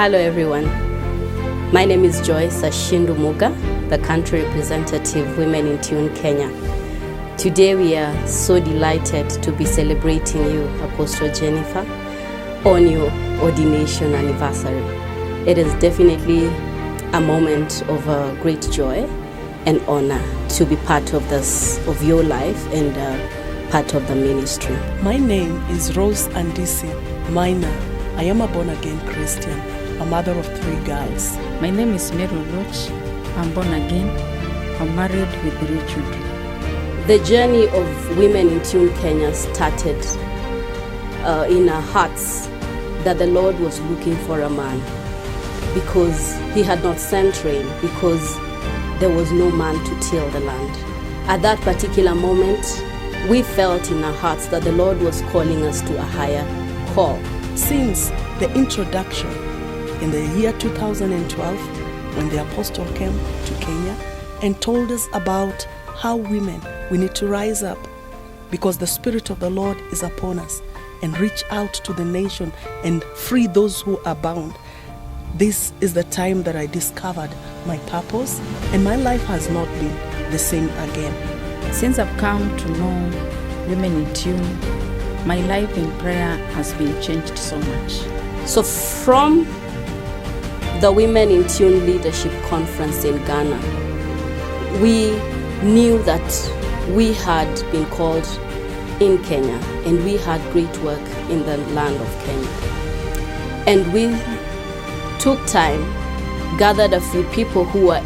Hello everyone, my name is Joyce Ashindu Muga, the country representative Women in Tune Kenya. Today we are so delighted to be celebrating you, Apostle Jennifer, on your ordination anniversary. It is definitely a moment of great joy and honor to be part of this, of your life and part of the ministry. My name is Rose Andisi Minor. I am a born-again Christian, a mother of 3 girls. My name is Mary Loch. I'm born again. I'm married with 3 children. The journey of Women in Tune Kenya started in our hearts that the Lord was looking for a man because he had not sent rain, because there was no man to till the land. At that particular moment, we felt in our hearts that the Lord was calling us to a higher call. Since the introduction in the year 2012, when the apostle came to Kenya and told us about how women, we need to rise up because the Spirit of the Lord is upon us, and reach out to the nation and free those who are bound. This is the time that I discovered my purpose, and my life has not been the same again. Since I've come to know Women in Tune, my life in prayer has been changed so much. So from the Women in Tune Leadership Conference in Ghana, we knew that we had been called in Kenya and we had great work in the land of Kenya. And we took time, gathered a few people who were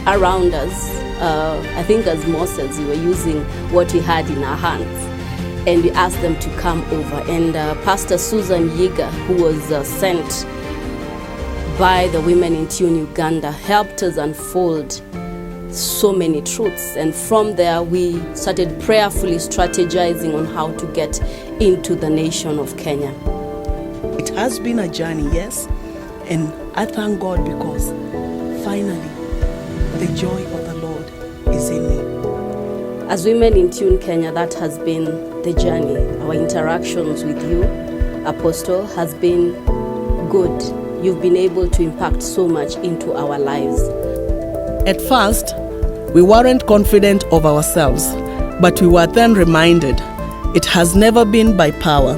around us. I think as Moses, we were using what we had in our hands. And we asked them to come over. And Pastor Susan Yiga, who was sent by the Women in Tune Uganda, helped us unfold so many truths. And from there, we started prayerfully strategizing on how to get into the nation of Kenya. It has been a journey, yes, and I thank God because finally the joy of the Lord is in me. As Women in Tune Kenya, that has been the journey. Our interactions with you, Apostle, has been good. You've been able to impact so much into our lives. At first, we weren't confident of ourselves, but we were then reminded it has never been by power,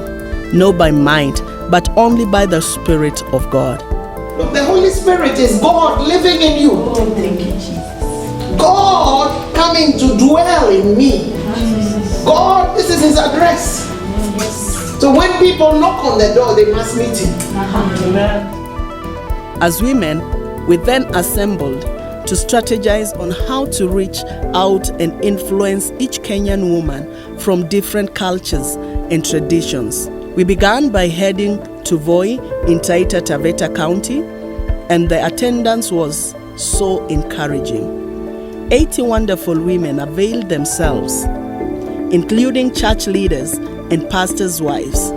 nor by might, but only by the Spirit of God. The Holy Spirit is God living in you. Oh, thank you, Jesus. God coming to dwell in me. God, this is his address. So when people knock on the door, they must meet him. As women, we then assembled to strategize on how to reach out and influence each Kenyan woman from different cultures and traditions. We began by heading to Voi in Taita Taveta County, and the attendance was so encouraging. 80 wonderful women availed themselves, including church leaders and pastors' wives.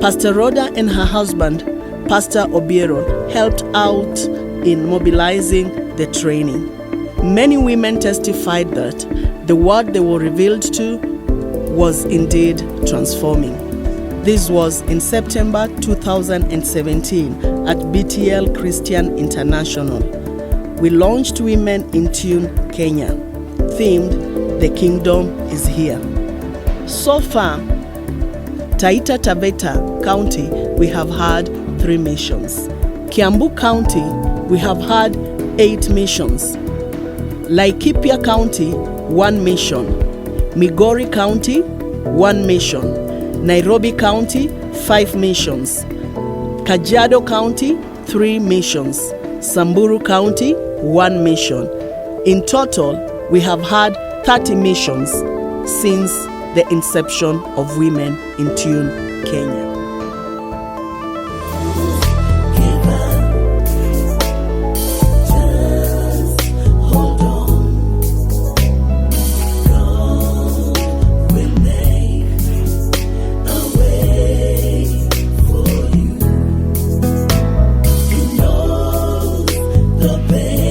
Pastor Rhoda and her husband, Pastor Obiero, helped out in mobilizing the training. Many women testified that the word they were revealed to was indeed transforming. This was in September 2017 at BTL Christian International. We launched Women in Tune Kenya, themed "The Kingdom is Here." So far, Taita Taveta County, we have had 3 missions. Kiambu County, we have had 8 missions. Laikipia County, 1 mission. Migori County, 1 mission. Nairobi County, 5 missions. Kajiado County, 3 missions. Samburu County, 1 mission. In total, we have had 30 missions since the inception of Women in Tune Kenya. The pain